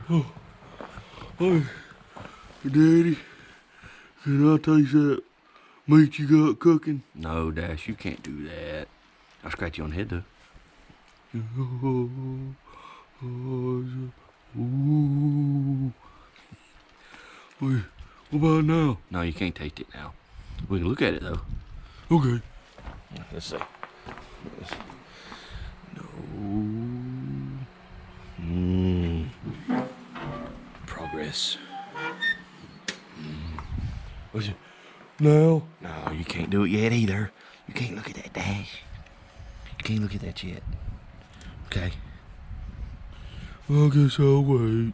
Oh, hey, Daddy, can I taste that meat you got cooking? No, Dash, you can't do that. I'll scratch you on the head, though. Ooh. Wait, what about now? No, you can't taste it now. We can look at it, though. Okay. Let's see. No. Progress. What's it? Now? No, you can't do it yet either. You can't look at that, Dash. You can't look at that yet. Okay. I guess I'll wait.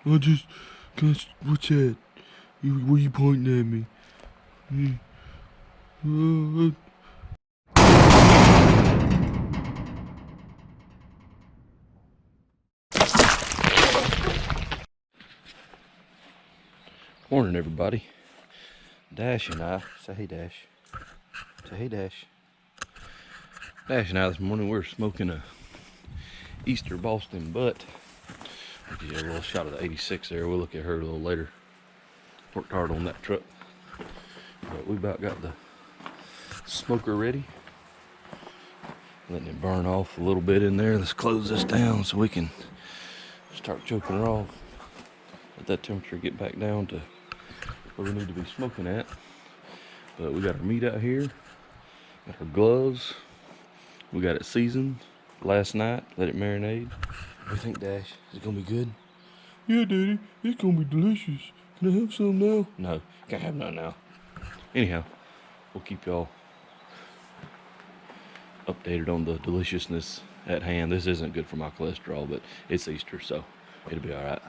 What's that? What are you pointing at me? Morning, everybody. Dash and I, say hey, Dash. Say hey, Dash. Dash and I this morning, we were smoking a Easter Boston butt. I'll give you a little shot of the 86 there. We'll look at her a little later. Worked hard on that truck. But we about got the smoker ready. Letting it burn off a little bit in there. Let's close this down so we can start choking her off. Let that temperature get back down to where we need to be smoking at. But we got our meat out here. Got our gloves. We got it seasoned last night. Let it marinate. What do you think, Dash? Is it gonna be good? Yeah, Daddy, it's gonna be delicious. Can I have some now? No, can't have none now. Anyhow, we'll keep y'all updated on the deliciousness at hand. This isn't good for my cholesterol, but it's Easter, so it'll be all right.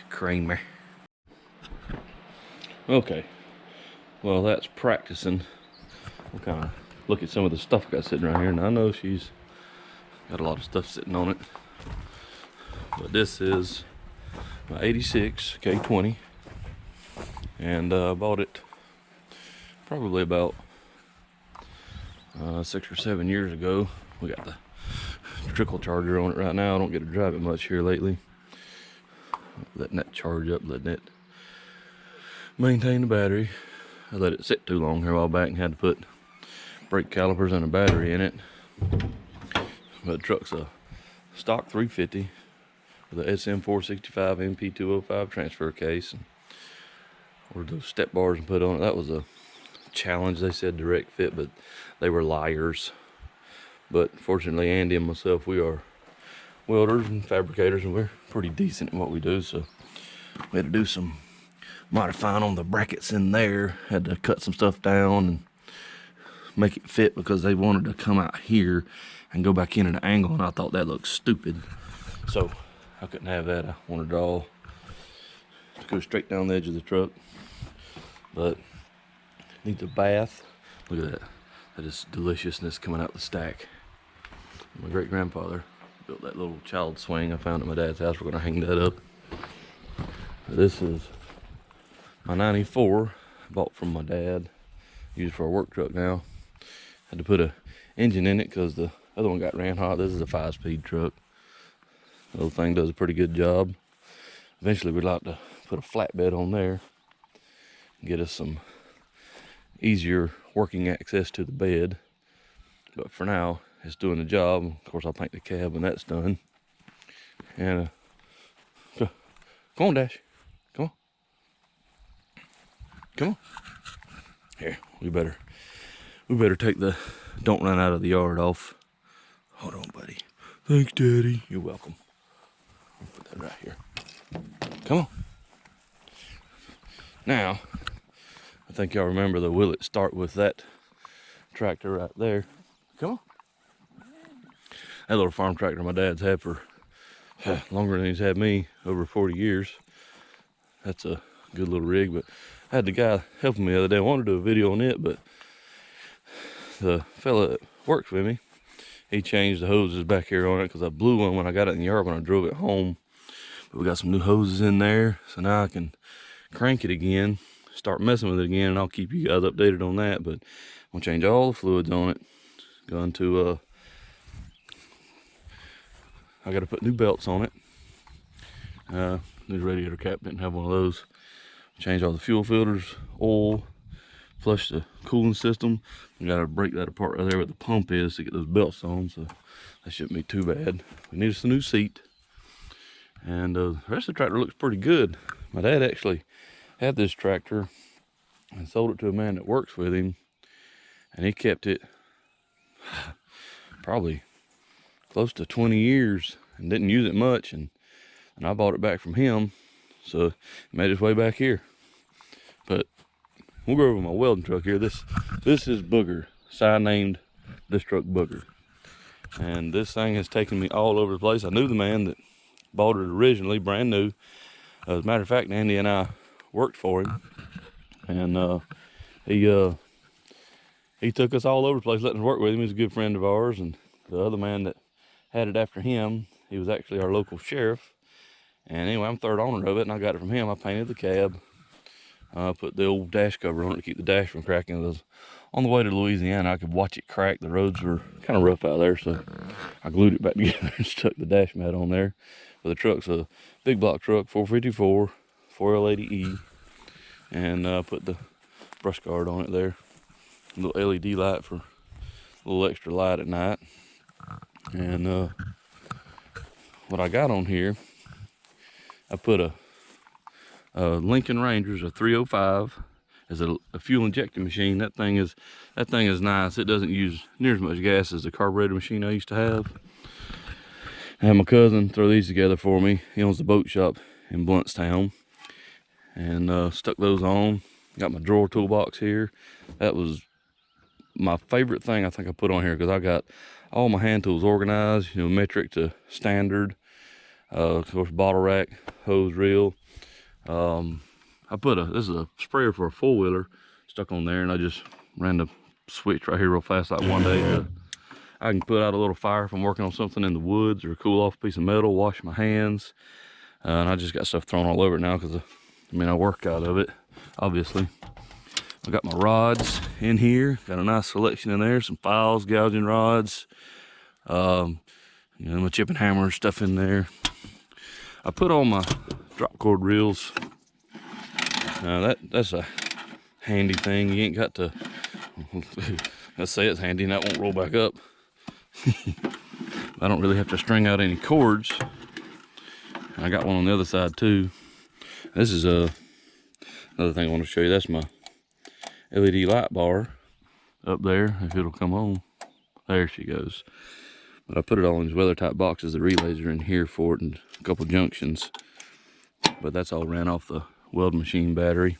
Kramer. Okay, well, that's practicing. We'll kind of look at some of the stuff I got sitting right here, and I know she's got a lot of stuff sitting on it. But this is my 86 K20, and I bought it probably about 6 or 7 years ago. We got the trickle charger on it right now. I don't get to drive it much here lately. Letting that charge up, letting it maintain the battery. I let it sit too long here a while back and had to put brake calipers and a battery in it. But the truck's a stock 350 with a SM465 MP205 transfer case. Or those step bars and put on it. That was a challenge. They said direct fit, but they were liars. But fortunately, Andy and myself, we are welders and fabricators, and we're pretty decent at what we do. So we had to do some modifying on the brackets in there. Had to cut some stuff down and make it fit because they wanted to come out here and go back in at an angle, and I thought that looked stupid. So I couldn't have that. I wanted it all to go straight down the edge of the truck. But needs a bath. Look at that. That is deliciousness coming out the stack. My great grandfather built that little child swing I found at my dad's house. We're gonna hang that up. This is my 94, bought from my dad. Used for a work truck now. Had to put a engine in it because the other one got ran hot. This is a 5-speed truck. The little thing does a pretty good job. Eventually we'd like to put a flatbed on there and get us some easier working access to the bed. But for now, it's doing the job. Of course, I'll paint the cab when that's done. And come on, Dash. Come on. Come on. Here, we better take the don't run out of the yard off. Hold on, buddy. Thanks, Daddy. You're welcome. I'll put that right here. Come on. Now, I think y'all remember the will it start with that tractor right there. Come on. That little farm tractor my dad's had for longer than he's had me, over 40 years. That's a good little rig, but I had the guy helping me the other day. I wanted to do a video on it, but the fella that works with me, he changed the hoses back here on it because I blew one when I got it in the yard when I drove it home. But we got some new hoses in there, so now I can crank it again. start messing with it again, and I'll keep you guys updated on that. But I'm gonna change all the fluids on it. Going to I gotta put new belts on it. New radiator cap, didn't have one of those. Change all the fuel filters, oil, flush the cooling system. We gotta break that apart right there where the pump is to get those belts on, so that shouldn't be too bad. We need us a new seat. And the rest of the tractor looks pretty good. My dad actually had this tractor and sold it to a man that works with him, and he kept it probably close to 20 years and didn't use it much, and I bought it back from him, so it made its way back here. But we'll go over my welding truck here. This is Booger. So I named this truck Booger, and this thing has taken me all over the place. I knew the man that bought it originally, brand new. As a matter of fact, Andy and I worked for him, and he took us all over the place, letting us work with him. He's a good friend of ours. And the other man that had it after him, he was actually our local sheriff. And anyway, I'm third owner of it, and I got it from him. I painted the cab, put the old dash cover on it to keep the dash from cracking. It was on the way to Louisiana. I could watch it crack. The roads were kind of rough out there, so I glued it back together and stuck the dash mat on there. But the truck's a big block truck, 454, 4L80E, and put the brush guard on it there. A little LED light for a little extra light at night. And what I got on here, I put a Lincoln Ranger's a 305 as a fuel injecting machine. That thing is nice. It doesn't use near as much gas as the carburetor machine I used to have. I had my cousin throw these together for me. He owns the boat shop in Bluntstown, and stuck those on. Got my drawer toolbox here. That was my favorite thing I think I put on here, because I got all my hand tools organized, metric to standard. Of course, bottle rack, hose reel. I put this is a sprayer for a four-wheeler stuck on there, and I just ran the switch right here real fast, like one day. I can put out a little fire if I'm working on something in the woods, or cool off a piece of metal, wash my hands. And I just got stuff thrown all over it now, because I work out of it, obviously. I got my rods in here, got a nice selection in there, some files, gouging rods, my chip and hammer stuff in there. I put all my drop cord reels. That's a handy thing. You ain't got to, let's say it's handy and that won't roll back up. I don't really have to string out any cords. I got one on the other side too. This is another thing I want to show you. That's my LED light bar up there, if it'll come on. There she goes. But I put it all in these weather type boxes. The relays are in here for it, and a couple junctions. But that's all ran off the weld machine battery.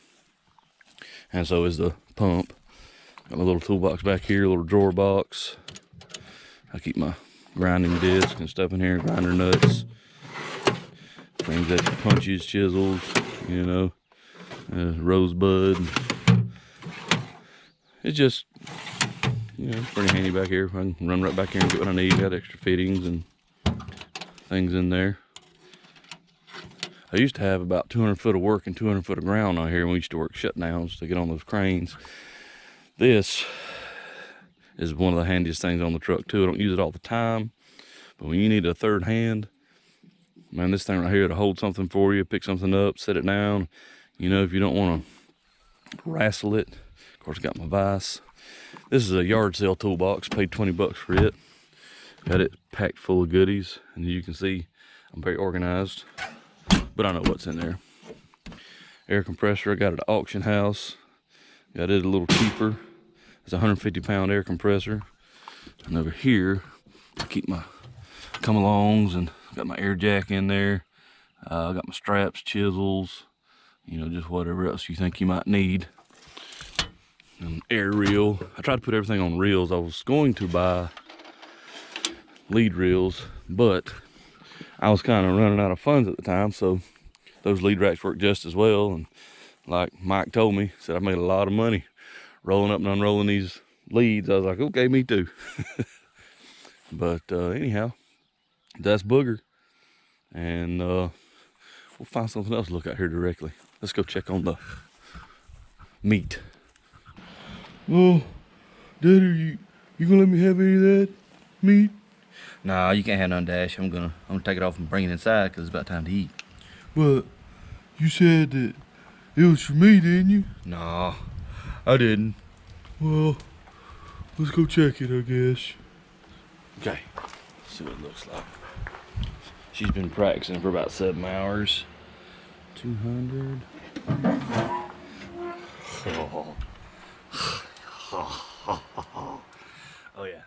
And so is the pump. Got my little toolbox back here, a little drawer box. I keep my grinding disc and stuff in here, grinder nuts. Things that punches, chisels, rosebud. It's just, pretty handy back here. I can run right back here and get what I need. Got extra fittings and things in there. I used to have about 200 foot of work and 200 foot of ground out here when we used to work shutdowns to get on those cranes. This is one of the handiest things on the truck too. I don't use it all the time, but when you need a third hand, man, this thing right here to hold something for you, pick something up, set it down. If you don't want to wrestle it. Of course, I got my vise. This is a yard sale toolbox. Paid 20 bucks for it. Got it packed full of goodies, and you can see I'm very organized, but I know what's in there. Air compressor, I got it at auction house. Got it a little cheaper. It's a 150-pound air compressor. And over here, I keep my come-alongs, and got my air jack in there. I got my straps, chisels, just whatever else you think you might need. An air reel. I tried to put everything on reels. I was going to buy lead reels, but I was kind of running out of funds at the time, so those lead racks work just as well. And like Mike told me, said I made a lot of money rolling up and unrolling these leads. I was like, okay, me too. But anyhow, that's Booger, and we'll find something else to look at here directly. Let's go check on the meat. Well, Daddy, you gonna let me have any of that meat? Nah, you can't have none, Dash. I'm gonna take it off and bring it inside because it's about time to eat. But you said that it was for me, didn't you? Nah, I didn't. Well, let's go check it, I guess. Okay, see what it looks like. She's been practicing for about 7 hours. 200. Oh, oh yeah.